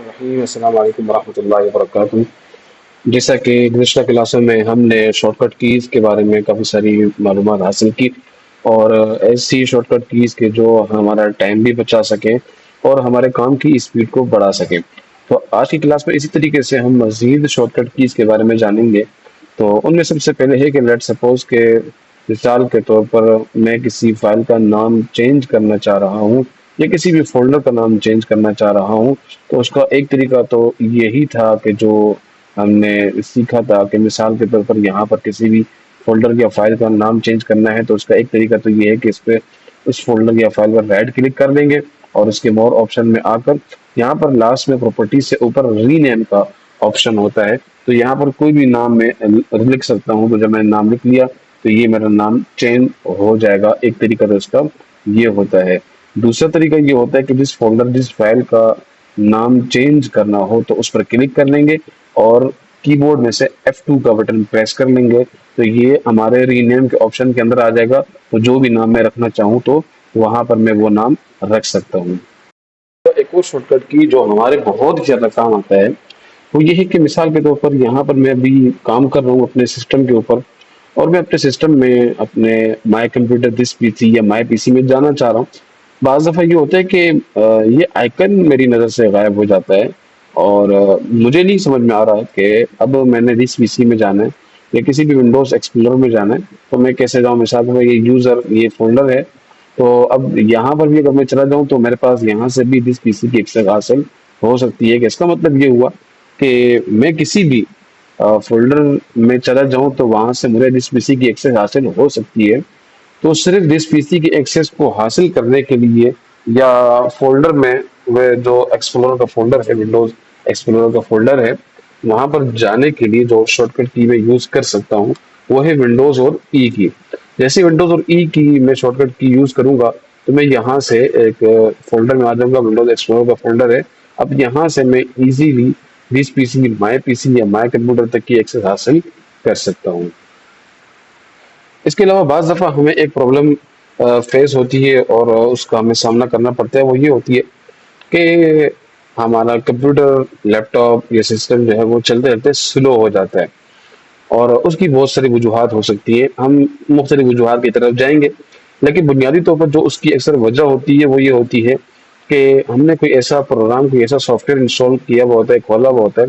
रहीम अस्सलाम वालेकुम वरहमतुल्लाहि वबरकातुहू। जैसा कि गुज़िश्ता क्लासों में हमने शॉर्टकट कीज़ के बारे में काफ़ी सारी मालूमात हासिल की और ऐसी शॉर्टकट कीज़ के जो हमारा टाइम भी बचा सकें और हमारे काम की स्पीड को बढ़ा सकें। तो आज की क्लास में इसी तरीके से हम मज़ीद शॉर्टकट कीज़ के बारे में जानेंगे। तो उनमें सबसे पहले है कि लेट्स सपोज़ के मिसाल के तौर पर मैं किसी फ़ाइल का नाम चेंज करना चाह रहा हूँ या किसी भी फ़ोल्डर का नाम चेंज करना चाह रहा हूँ। तो उसका एक तरीका तो यही था कि जो हमने सीखा था कि मिसाल के तौर पर यहाँ पर किसी भी फ़ोल्डर या फ़ाइल का नाम चेंज करना है तो उसका एक तरीका तो ये है कि इस पे उस फ़ोल्डर या फ़ाइल पर राइट क्लिक कर देंगे और उसके मोर ऑप्शन में आकर यहाँ पर लास्ट में प्रॉपर्टीज़ से ऊपर रीनेम का ऑप्शन होता है। तो यहाँ पर कोई भी नाम मैं लिख सकता हूँ। तो जब मैंने नाम लिख लिया तो ये मेरा नाम चेंज हो जाएगा। एक तरीका तो इसका ये होता है। दूसरा तरीका ये होता है कि जिस फ़ोल्डर जिस फ़ाइल का नाम चेंज करना हो तो उस पर क्लिक कर लेंगे और कीबोर्ड में से F2 का बटन प्रेस कर लेंगे तो ये हमारे रीनेम के ऑप्शन के अंदर आ जाएगा। तो जो भी नाम मैं रखना चाहूँ तो वहाँ पर मैं वो नाम रख सकता हूँ। तो एक और शॉर्टकट की जो हमारे बहुत ही ज़्यादा काम आता है वो ये है कि मिसाल के तौर पर यहाँ पर मैं अभी काम कर रहा हूँ अपने सिस्टम के ऊपर और मैं अपने सिस्टम में अपने माई कंप्यूटर दिस पीसी या माई पीसी में जाना चाह रहा हूँ। बाज़ दफ़ा ये होता है कि ये आइकन मेरी नज़र से गायब हो जाता है और मुझे नहीं समझ में आ रहा कि अब मैंने दिस पीसी में जाना है या किसी भी विंडोज़ एक्सप्लोरर में जाना है तो मैं कैसे जाऊँ। मिसाल के ये यूज़र ये फ़ोल्डर है तो अब यहाँ पर भी अगर मैं चला जाऊँ तो मेरे पास यहाँ से भी दिस पीसी की एक्सेस हासिल हो सकती है। कि इसका मतलब ये हुआ कि मैं किसी भी फ़ोल्डर में चला जाऊँ तो वहाँ से मुझे दिस पीसी की एक्सेस हासिल हो सकती है। तो सिर्फ दिस पीसी की एक्सेस को हासिल करने के लिए या फ़ोल्डर में वह जो एक्सप्लोरर का फ़ोल्डर है विंडोज़ एक्सप्लोरर का फ़ोल्डर है वहाँ पर जाने के लिए जो शॉर्टकट की मैं यूज़ कर सकता हूँ वो है विंडोज़ और ई की। जैसे विंडोज़ और ई की मैं शॉर्टकट की यूज़ करूँगा तो मैं यहाँ से एक फ़ोल्डर में आ जाऊँगा। विंडोज़ एक्सप्लोरर का फ़ोल्डर है। अब यहाँ से मैं easily this PC my PC या माय कंप्यूटर तक की एक्सेस हासिल कर सकता हूँ। इसके अलावा बाज़ दफ़ा हमें एक प्रॉब्लम फेस होती है और उसका हमें सामना करना पड़ता है। वो ये होती है कि हमारा कंप्यूटर लैपटॉप या सिस्टम जो है वो चलते-चलते स्लो हो जाता है और उसकी बहुत सारी वजूहात हो सकती है। हम मुख्तलिफ वजूहात की तरफ जाएँगे, लेकिन बुनियादी तौर पर जो उसकी अक्सर वजह होती है वो ये होती है कि हमने कोई ऐसा प्रोग्राम कोई ऐसा सॉफ्टवेयर इंस्टॉल किया हुआ होता है, खोला हुआ होता है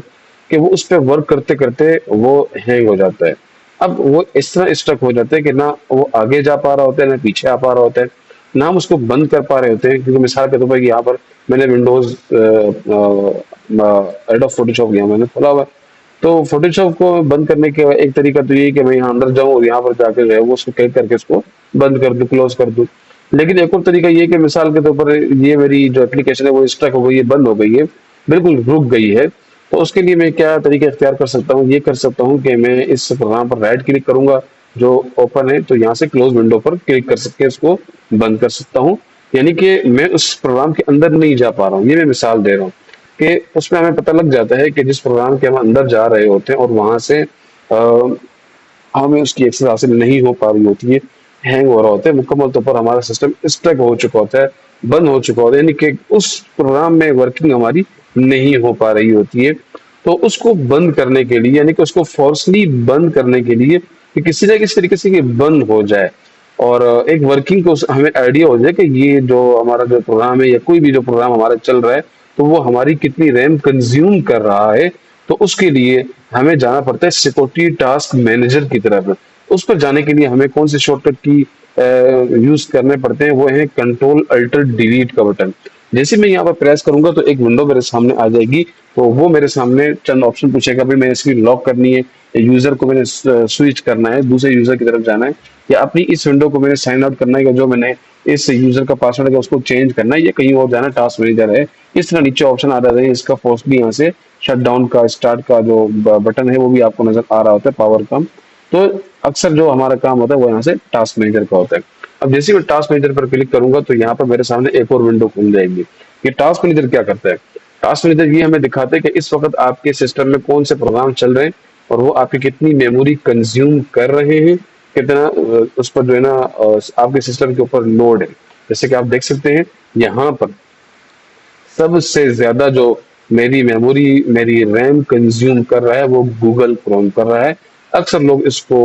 कि वो उस पे वर्क करते-करते वो हैंग हो जाता है। अब वो इस तरह स्टक हो जाता है कि ना वो आगे जा पा रहा होता है, ना पीछे आ पा रहा होता है, ना हम उसको बंद कर पा रहे होते हैं। क्योंकि मिसाल के तौर पर यहाँ पर मैंने विंडोज़ एडोब फ़ोटोशॉप यहाँ मैंने खोला हुआ है। तो फ़ोटोशॉप को बंद करने का एक तरीका तो ये है कि मैं यहाँ अंदर जाऊँ और यहाँ पर जाके जो है वो उसको क्लिक करके उसको बंद कर दूँ, क्लोज़ कर दूँ। लेकिन एक और तरीका ये है कि मिसाल के तौर पर ये मेरी जो एप्लीकेशन है वो स्टक हो गई है, बंद हो गई है, बिल्कुल रुक गई है। तो उसके लिए मैं क्या तरीका इख्तियार कर सकता हूँ? ये कर सकता हूँ कि मैं इस प्रोग्राम पर राइट क्लिक करूँगा, जो ओपन है तो यहाँ से क्लोज़ विंडो पर क्लिक कर के इसको बंद कर सकता हूँ। यानी कि मैं उस प्रोग्राम के अंदर नहीं जा पा रहा हूँ। ये मैं मिसाल दे रहा हूँ कि उसमें हमें पता लग जाता है कि जिस प्रोग्राम के हम अंदर जा रहे होते हैं और वहाँ से हमें उसकी एक्सेस हासिल नहीं हो पा रही होती है, हैंग हो रहा होता है, मुकम्मल तौर पर हमारा सिस्टम स्टक हो चुका होता है, बंद हो चुका होता है, यानी कि उस प्रोग्राम में वर्किंग हमारी नहीं हो पा रही होती है। तो उसको बंद करने के लिए यानी कि उसको फ़ोर्सली बंद करने के लिए कि किसी न किसी तरीके से ये बंद हो जाए और एक वर्किंग को हमें आइडिया हो जाए कि ये जो हमारा जो प्रोग्राम है या कोई भी जो प्रोग्राम हमारा चल रहा है तो वो हमारी कितनी रैम कंज्यूम कर रहा है। तो उसके लिए हमें जाना पड़ता है सिक्योरिटी टास्क मैनेजर की तरफ। उस पर जाने के लिए हमें कौन से शॉर्टकट की यूज करने पड़ते हैं वो है कंट्रोल अल्टर डिलीट का बटन। जैसे मैं यहाँ पर प्रेस करूंगा तो एक विंडो मेरे सामने आ जाएगी। तो वो मेरे सामने चंद ऑप्शन पूछेगा भाई मैंने इसकी लॉक करनी है, यूजर को मैंने स्विच करना है, दूसरे यूजर की तरफ जाना है, या अपनी इस विंडो को मैंने साइन आउट करना है, या जो मैंने इस यूजर का पासवर्ड है उसको चेंज करना है, या कहीं और जाना टास्क मैनेजर है। इस तरह नीचे ऑप्शन आ रहा है। इसका फोर्सली यहाँ से शट डाउन का स्टार्ट का जो बटन है वो भी आपको नजर आ रहा होता है, पावर कम। तो अक्सर जो हमारा काम होता है वो यहाँ से टास्क मैनेजर का होता है। अब जैसे ही मैं टास्क मैनेजर पर क्लिक करूंगा तो यहाँ पर मेरे सामने एक और विंडो खुल जाएगी। ये टास्क मैनेजर क्या करता है? टास्क मैनेजर ये हमें दिखाता है कि इस वक्त आपके सिस्टम में कौन से प्रोग्राम चल रहे हैं और वो आपकी कितनी मेमोरी कंज्यूम कर रहे हैं, कितना उस पर जो है ना आपके सिस्टम के ऊपर लोड है। जैसे कि आप देख सकते हैं यहाँ पर सबसे ज्यादा जो मेरी मेमोरी, मेरी रैम कंज्यूम कर रहा है वो गूगल क्रोम कर रहा है। अक्सर लोग इसको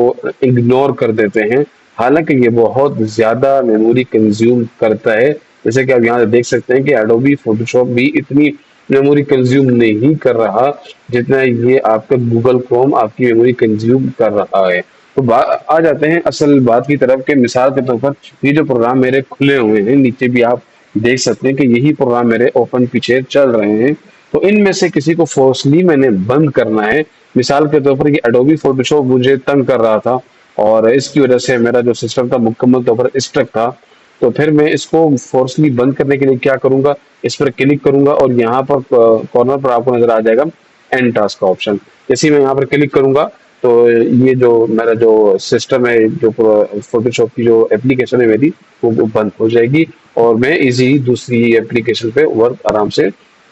इग्नोर कर देते हैं, हालांकि ये बहुत ज़्यादा मेमोरी कंज्यूम करता है। जैसे कि आप यहाँ देख सकते हैं कि एडोबी फोटोशॉप भी इतनी मेमोरी कंज्यूम नहीं कर रहा जितना ये आपका गूगल क्रोम आपकी मेमोरी कंज्यूम कर रहा है। तो आ जाते हैं असल बात की तरफ के मिसाल के तौर पर ये जो प्रोग्राम मेरे खुले हुए हैं, नीचे भी आप देख सकते हैं कि यही प्रोग्राम मेरे ओपन पीछे चल रहे हैं। तो इनमें से किसी को फोर्सली मैंने बंद करना है। मिसाल के तौर पर ये एडोबी फोटोशॉप मुझे तंग कर रहा था और इसकी वजह से मेरा जो सिस्टम था मुकम्मल तौर पर स्टक था। तो फिर मैं इसको फोर्सली बंद करने के लिए क्या करूंगा, इस पर क्लिक करूंगा और यहाँ पर कॉर्नर पर आपको नजर आ जाएगा एंड टास्क का ऑप्शन। जैसे ही मैं यहाँ पर क्लिक करूंगा तो ये जो मेरा जो सिस्टम है, जो फोटोशॉप की जो एप्लीकेशन है मेरी, वो बंद हो जाएगी और मैं इजी दूसरी एप्लीकेशन पे वर्क आराम से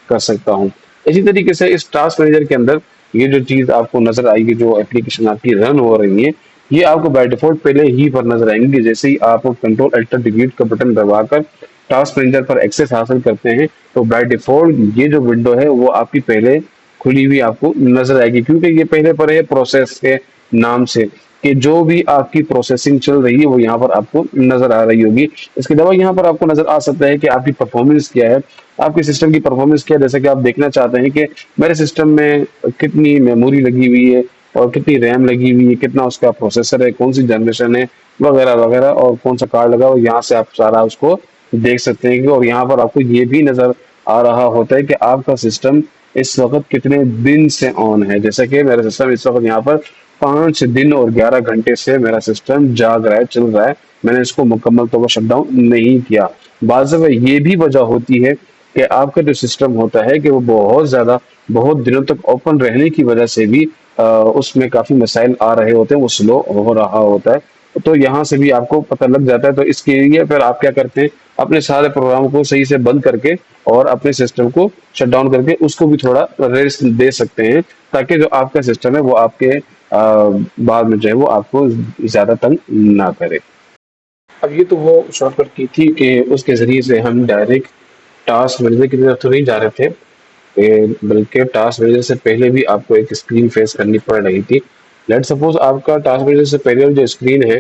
कर सकता हूँ। इसी तरीके से इस टास्क मैनेजर के अंदर ये जो चीज आपको नजर आएगी, जो एप्लीकेशन आपकी रन हो रही है, ये आपको बाय डिफॉल्ट पहले ही पर नजर आएंगी। जैसे ही आप कंट्रोल अल्टर डिलीट का बटन दबाकर टास्क मैनेजर पर एक्सेस हासिल करते हैं तो बाय डिफॉल्ट ये जो विंडो है वो आपकी पहले खुली हुई आपको नजर आएगी, क्योंकि ये पहले पर है प्रोसेस के नाम से कि जो भी आपकी प्रोसेसिंग चल रही है वो यहाँ पर आपको नजर आ रही होगी। इसके अलावा यहाँ पर आपको नजर आ सकता है कि आपकी परफॉर्मेंस क्या है, आपके सिस्टम की परफॉर्मेंस क्या है। जैसे कि आप देखना चाहते हैं कि मेरे सिस्टम में कितनी मेमोरी लगी हुई है और कितनी रैम लगी हुई है, कितना उसका प्रोसेसर है, कौन सी जनरेशन है, वगैरह वगैरह, और कौन सा कार्ड लगा, और यहाँ से आप सारा उसको देख सकते हैं कि, और यहाँ पर आपको ये भी नजर आ रहा होता है कि आपका सिस्टम इस वक्त कितने दिन से ऑन है। जैसे कि मेरा सिस्टम इस वक्त यहाँ पर 5 दिन और 11 घंटे से मेरा सिस्टम जाग रहा है, चल रहा है। मैंने इसको मुकम्मल तौर पर शटडाउन नहीं किया। बाज़ दफ़ा ये भी वजह होती है कि आपका जो सिस्टम होता है कि वो बहुत ज़्यादा बहुत दिनों तक ओपन रहने की वजह से भी उसमें काफ़ी मसाइल आ रहे होते हैं, वो स्लो हो रहा होता है। तो यहाँ से भी आपको पता लग जाता है। तो इसके लिए फिर आप क्या करते हैं, अपने सारे प्रोग्राम को सही से बंद करके और अपने सिस्टम को शट डाउन करके उसको भी थोड़ा रेस्ट दे सकते हैं, ताकि जो आपका सिस्टम है वो आपके बाद में जो है वो आपको ज़्यादा तंग ना करे। अब ये तो वो शॉर्टकट की थी कि उसके ज़रिए से हम डायरेक्ट टास्क मैनेजर की तरफ तो नहीं जा रहे थे, बल्कि टास्क मैनेजर से पहले भी आपको एक स्क्रीन फेस करनी पड़ रही थी। लेट सपोज आपका टास्क मैनेजर से पहले जो स्क्रीन है,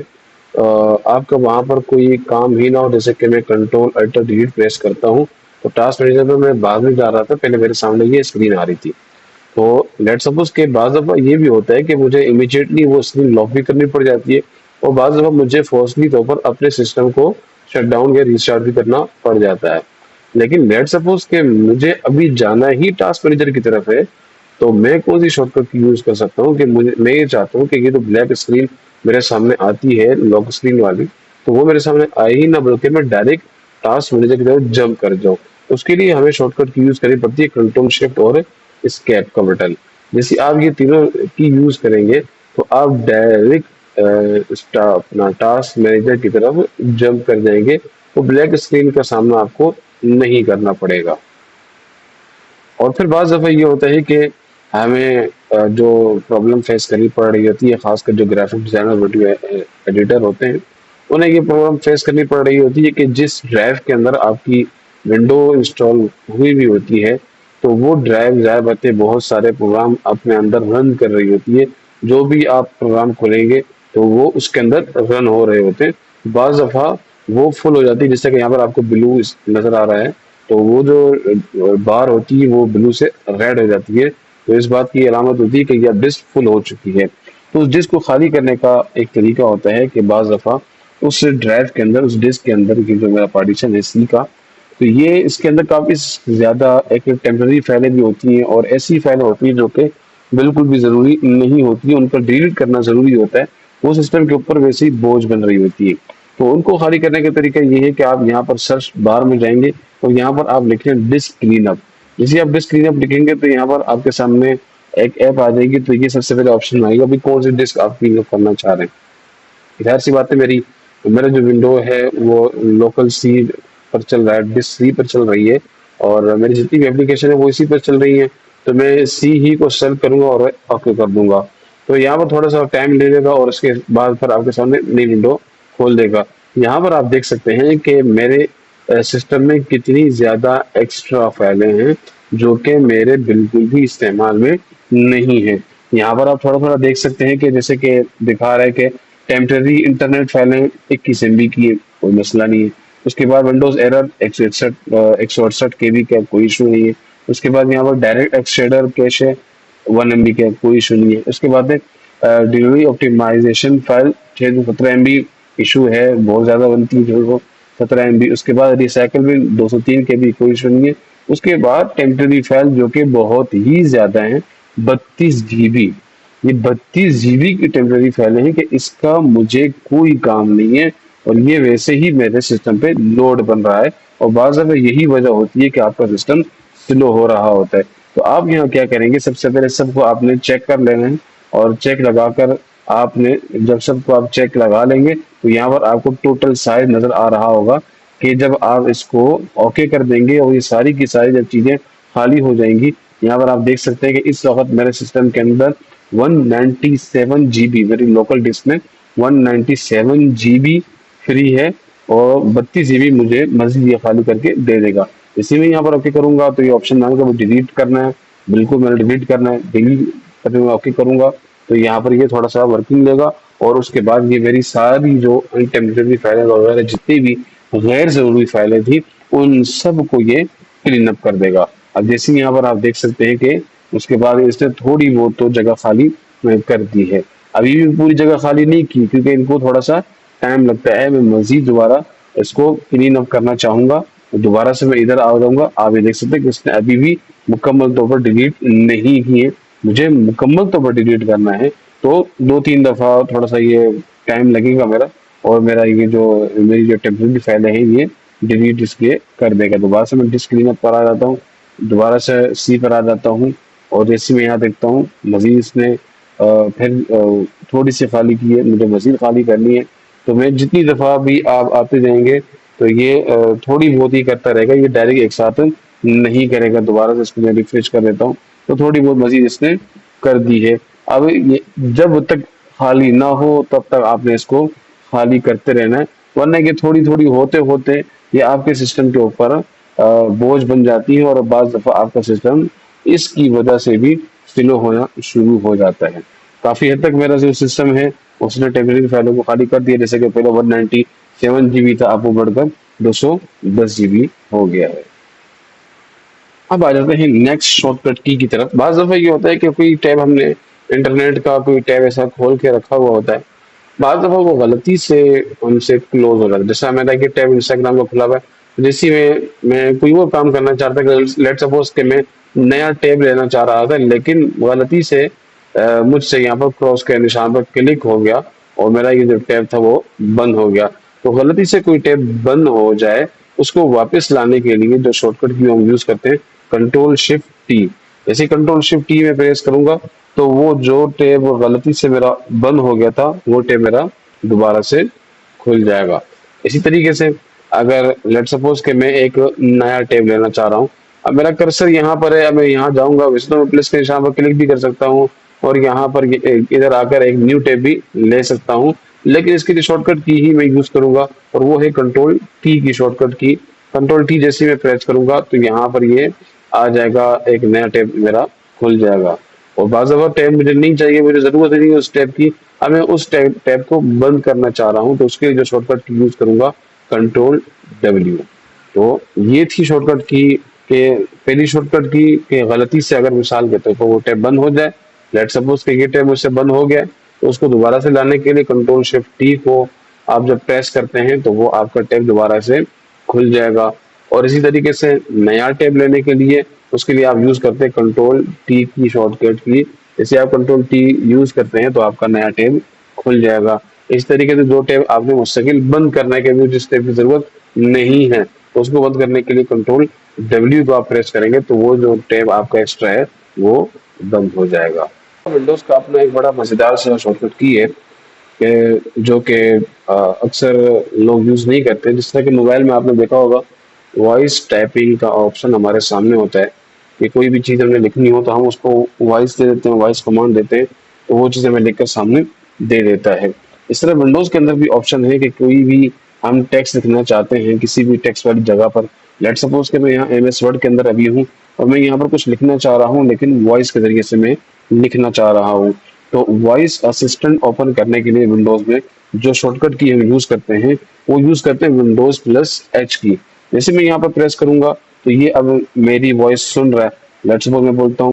आपका वहाँ पर कोई काम ही ना हो, जैसे कि मैं कंट्रोल अल्टर डिलीट प्रेस करता हूँ तो टास्क मैनेजर में मैं बाद में जा रहा था, पहले मेरे सामने ये स्क्रीन आ रही थी। तो लेट सपोज के बाद दफ़ा ये भी होता है कि मुझे इमीडिएटली वो स्क्रीन लॉक भी करनी पड़ जाती है, और बाद दफ़ा मुझे फोर्सली तौर पर अपने सिस्टम को शट डाउन या रिस्टार्ट भी करना पड़ जाता है। लेकिन लेट सपोज के मुझे अभी जाना ही टास्क मैनेजर की तरफ है, तो मैं कौन सी शॉर्टकट की यूज कर सकता हूँ कि मुझे, मैं ये चाहता हूँ कि ये जो ब्लैक स्क्रीन मेरे सामने आती है लॉक स्क्रीन वाली, तो वो मेरे सामने आए ही ना, बल्कि मैं डायरेक्ट टास्क मैनेजर की तरफ जंप कर जाऊँ। उसके लिए हमें शॉर्टकट की यूज करनी पड़ती है कंट्रोल शिफ्ट और स्केप का बटन। जैसे आप ये तीनों की यूज करेंगे तो आप डायरेक्ट अपना टास्क मैनेजर की तरफ जंप कर जाएंगे, तो ब्लैक स्क्रीन का सामना आपको नहीं करना पड़ेगा। और फिर बाज़ दफ़ा ये होता है कि हमें जो प्रॉब्लम फेस करनी पड़ रही होती है, खासकर जो ग्राफिक डिज़ाइनर वीडियो एडिटर होते हैं, उन्हें ये प्रॉब्लम फेस करनी पड़ रही होती है कि जिस ड्राइव के अंदर आपकी विंडो इंस्टॉल हुई भी होती है, तो वो ड्राइव ज़ाहिर बात है बहुत सारे प्रोग्राम अपने अंदर रन कर रही होती है। जो भी आप प्रोग्राम खोलेंगे तो वो उसके अंदर रन हो रहे होते हैं। बाज़ दफ़ा वो फुल हो जाती है, जैसे कि यहाँ पर आपको ब्लू नज़र आ रहा है, तो वो जो बार होती है वो ब्लू से रेड हो जाती है, तो इस बात की अलामत होती है कि यह डिस्क फुल हो चुकी है। तो उस डिस्क को खाली करने का एक तरीका होता है कि बाज़ दफ़ा उस ड्राइव के अंदर, उस डिस्क के अंदर की जो मेरा पार्टीशन है सी का, तो ये इसके अंदर काफ़ी ज़्यादा एक टेम्पररी फाइलें भी होती हैं और ऐसी फाइलें होती हैं जो कि बिल्कुल भी ज़रूरी नहीं होती है, उनको डिलीट करना ज़रूरी होता है। वो सिस्टम के ऊपर वैसे ही बोझ बन रही होती है। तो उनको खाली करने का तरीका ये है कि आप यहाँ पर सर्च बार में जाएंगे और यहाँ पर आप लिखें डिस्क क्लीनअप। जैसे आप डिस्क क्लीनअप लिखेंगे तो यहाँ पर आपके सामने एक ऐप आ जाएगी, तो ये सबसे पहले ऑप्शन आएगा अभी कौन सी डिस्क आप क्लीनअप करना चाह रहे हैं। ज़ाहिर सी बात है, मेरा जो विंडो है वो लोकल सी पर चल रहा है, डिस्क सी पर चल रही है, और मेरी जितनी भी एप्लीकेशन है वो इसी पर चल रही है। तो मैं सी ही को सेलेक्ट करूंगा और ओके कर दूंगा। तो यहाँ पर थोड़ा सा टाइम ले लेगा और उसके बाद फिर आपके सामने नई विंडो खोल देगा। यहाँ पर आप देख सकते हैं कि मेरे सिस्टम में कितनी ज़्यादा एक्स्ट्रा फाइलें हैं, जो कि मेरे बिल्कुल भी इस्तेमाल में नहीं है। यहाँ पर आप थोड़ा थोड़ा देख सकते हैं कि जैसे कि दिखा रहा है कि टेम्पररी इंटरनेट फाइलें 21 MB की है, कोई मसला नहीं है। उसके बाद विंडोज एरर 168 KB का, कोई इशू नहीं है। उसके बाद यहाँ पर डायरेक्ट एक्सटेंडर कैश है 1 MB का, कोई इशू नहीं है। उसके बाद delivery optimization file 617 MB issue है, बहुत ज़्यादा बनती है जो वो 17 MB। उसके बाद रिसाइकल भी 203 KB, कोई इशू नहीं है। उसके बाद टेम्पररी फाइल जो कि बहुत ही ज़्यादा है 32 GB। ये 32 GB की टेम्पररी फाइल है कि इसका मुझे कोई काम नहीं है, और ये वैसे ही मेरे सिस्टम पे लोड बन रहा है। और बाज़ दफ़ा यही वजह होती है कि आपका सिस्टम स्लो हो रहा होता है। तो आप यहाँ क्या करेंगे, सबसे पहले सबको आपने चेक कर लेना है, और चेक लगाकर आपने जब सबको आप चेक लगा लेंगे तो यहाँ पर आपको टोटल साइज नजर आ रहा होगा कि जब आप इसको ओके कर देंगे और ये सारी की सारी जब चीजें खाली हो जाएंगी। यहाँ पर आप देख सकते हैं कि इस वक्त मेरे सिस्टम के अंदर 197 GB, मेरी लोकल डिस्क में 197 GB फ्री है, और 32 GB मुझे मजीद ये खाली करके दे देगा। इसी में यहाँ पर ओके करूंगा तो ये ऑप्शन मांगेगा वो डिलीट करना है, बिल्कुल मैंने डिलीट करना है। डिलीट करने में ओके करूंगा तो यहाँ पर ये थोड़ा सा वर्किंग लेगा, और उसके बाद ये मेरी सारी जो टेम्परेरी फाइलें वगैरह जितनी भी गैर जरूरी फाइलें थी उन सब को ये क्लीन अप कर देगा। अब जैसे यहाँ पर आप देख सकते हैं कि उसके बाद इसने थोड़ी बहुत तो जगह खाली कर दी है। अभी भी पूरी जगह खाली नहीं की क्योंकि इनको थोड़ा सा टाइम लगता है। मैं मजीद दोबारा इसको क्लीन अप करना चाहूंगा, तो दोबारा से मैं इधर आ जाऊंगा। आप ये देख सकते हैं कि इसने अभी भी मुकम्मल तौर पर डिलीट नहीं की है। मुझे मुकम्मल तौर पर डिलीट करना है तो 2-3 दफा थोड़ा सा ये टाइम लगेगा मेरा, और मेरा ये जो मेरी जो टेम्परेरी फाइल है ये डिलीट इसके कर देगा। दोबारा से मैं डिस्क क्लीन अप पर आ जाता हूँ, दोबारा से सी पर आ जाता हूँ, और जैसे मैं यहाँ देखता हूँ मजीद इसने फिर थोड़ी सी खाली की है, मुझे मजीद खाली करनी है। तो मैं जितनी दफ़ा भी आप आते जाएंगे तो ये थोड़ी बहुत ही करता रहेगा, ये डायरेक्ट एक साथ नहीं करेगा। दोबारा से इसको मैं रिफ्रेश कर देता हूँ तो थोड़ी बहुत मजीद इसने कर दी है। अब ये जब तक खाली ना हो तब तक आपने इसको खाली करते रहना है, वरना ये थोड़ी थोड़ी होते होते ये आपके सिस्टम के ऊपर बोझ बन जाती है, और बाज़ दफ़ा आपका सिस्टम इसकी वजह से भी स्लो होना शुरू हो जाता है। काफ़ी हद तक मेरा जो सिस्टम है उसने टेम्परेरी फाइलों को खाली कर दिया। जैसे कि पहले 197 GB था, अब वो बढ़कर 210 GB हो गया है। अब आ जाते हैं नेक्स्ट शॉर्टकट की तरफ। बाज़ दफ़ा ये होता है कि कोई टैब हमने इंटरनेट का कोई टैब ऐसा खोल के रखा हुआ होता है, बाज़ दफ़ा वो गलती से हमसे क्लोज हो जाता है। जैसे मेरा ये टैब इंस्टाग्राम का खुला हुआ है, जैसे मैं कोई और काम करना चाहता कि लेट सपोज कि मैं नया टैब लेना चाह रहा था, लेकिन गलती से मुझसे यहाँ पर क्रॉस के निशान पर क्लिक हो गया और मेरा ये जो टैब था वो बंद हो गया। तो गलती से कोई टैब बंद हो जाए, उसको वापस लाने के लिए जो शॉर्टकट की हम यूज करते हैं, कंट्रोल शिफ्ट टी। जैसे कंट्रोल शिफ्ट टी में प्रेस करूंगा तो वो जो टैब गलती से मेरा बंद हो गया था वो टैब मेरा दोबारा से खुल जाएगा। इसी तरीके से अगर लेट सपोज कि मैं एक नया टैब लेना चाह रहा हूँ, अब मेरा कर्सर यहाँ पर है, अब मैं यहाँ जाऊंगा, वैसे तो मैं प्लस के निशान पर क्लिक भी कर सकता हूँ और यहाँ पर इधर आकर एक न्यू टैब भी ले सकता हूँ, लेकिन इसके लिए शॉर्टकट की ही मैं यूज करूंगा, और वो है कंट्रोल टी की शॉर्टकट की। कंट्रोल टी जैसे मैं प्रेस करूंगा तो यहाँ पर ये आ जाएगा, एक नया टैब मेरा खुल जाएगा। और बाज़ दफ़ा टैब मुझे नहीं चाहिए, मुझे ज़रूरत नहीं है उस टैब की, अब मैं उस टैब को बंद करना चाह रहा हूँ, तो उसके लिए जो शॉर्टकट की यूज़ करूँगा कंट्रोल W। तो ये थी शॉर्टकट की के पहली शॉर्टकट की कि गलती से अगर मिसाल के तौर पर वो टैब बंद हो जाए, लेट सपोज कि ये टैब मुझसे बंद हो गया है, तो उसको दोबारा से लाने के लिए कंट्रोल शिफ्ट टी को आप जब प्रेस करते हैं तो वो आपका टैब दोबारा से खुल जाएगा। और इसी तरीके से नया टैब लेने के लिए उसके लिए आप यूज करते हैं कंट्रोल टी की शॉर्टकट की। जैसे आप कंट्रोल टी यूज करते हैं तो आपका नया टैब खुल जाएगा। इस तरीके से जो टैब आपने मुस्तकिल बंद करने के लिए जिस टैब की जरूरत नहीं है, तो उसको बंद करने के लिए कंट्रोल W को आप प्रेस करेंगे तो वो जो टैब आपका एक्स्ट्रा है वो बंद हो जाएगा। विंडोज का अपना एक बड़ा मजेदार सा शॉर्टकट की है कि जो कि अक्सर लोग यूज नहीं करते। जिस तरह के मोबाइल में आपने देखा होगा वॉइस टाइपिंग का ऑप्शन हमारे सामने होता है कि कोई भी चीज़ हमने लिखनी हो तो हम उसको वॉइस दे देते हैं, वॉइस कमांड देते हैं, तो वो चीज़ हमें लिखकर सामने दे देता है। इस तरह विंडोज़ के अंदर भी ऑप्शन है कि कोई भी हम टेक्स्ट लिखना चाहते हैं किसी भी टेक्स्ट वाली जगह पर, लेट सपोज कि मैं यहाँ MS वर्ड के अंदर अभी हूँ, और मैं यहाँ पर कुछ लिखना चाह रहा हूँ, लेकिन वॉइस के ज़रिए से मैं लिखना चाह रहा हूँ। तो वॉइस असिस्टेंट ओपन करने के लिए विंडोज़ में जो शॉर्टकट की हम यूज़ करते हैं, वो यूज़ करते हैं विंडोज़ प्लस एच की। जैसे मैं यहाँ पर प्रेस करूँगा तो ये अब मेरी वॉइस सुन रहा है। लेट्स सपोज मैं बोलता हूँ,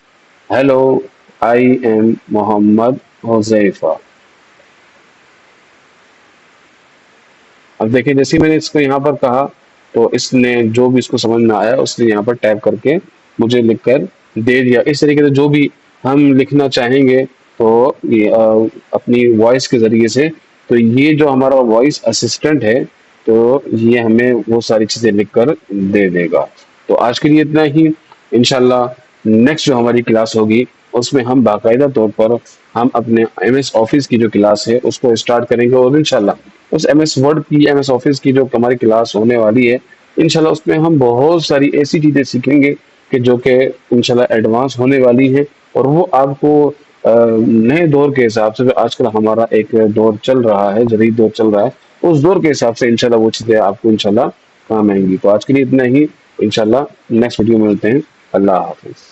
hello, I am Mohammad Huzaifa. अब देखिए, जैसे ही मैंने इसको यहाँ पर कहा, तो इसने जो भी इसको समझ में आया उसने यहाँ पर टैप करके मुझे लिखकर दे दिया। इस तरीके से जो भी हम लिखना चाहेंगे, तो ये अपनी वॉइस के ज़रिए से, तो ये जो हमारा वॉइस असिस्टेंट है, तो ये हमें वो सारी चीज़ें लिखकर दे देगा। तो आज के लिए इतना ही। इंशाल्लाह नेक्स्ट जो हमारी क्लास होगी, उसमें हम बाकायदा तौर पर हम अपने एमएस ऑफिस की जो क्लास है उसको स्टार्ट करेंगे, और इंशाल्लाह उस एमएस वर्ड की, एमएस ऑफिस की जो हमारी क्लास होने वाली है, इंशाल्लाह उसमें हम बहुत सारी ऐसी चीज़ें सीखेंगे कि जो कि इंशाल्लाह एडवांस होने वाली हैं, और वो आपको नए दौर के हिसाब से, जो आजकल हमारा एक दौर चल रहा है, जदीद दौर चल रहा है, उस दौर के हिसाब से इंशाल्लाह वो चीज़ें आपको इंशाल्लाह काम आएंगी। तो आज के लिए इतना ही। इंशाल्लाह नेक्स्ट वीडियो में मिलते हैं। अल्लाह हाफिज़।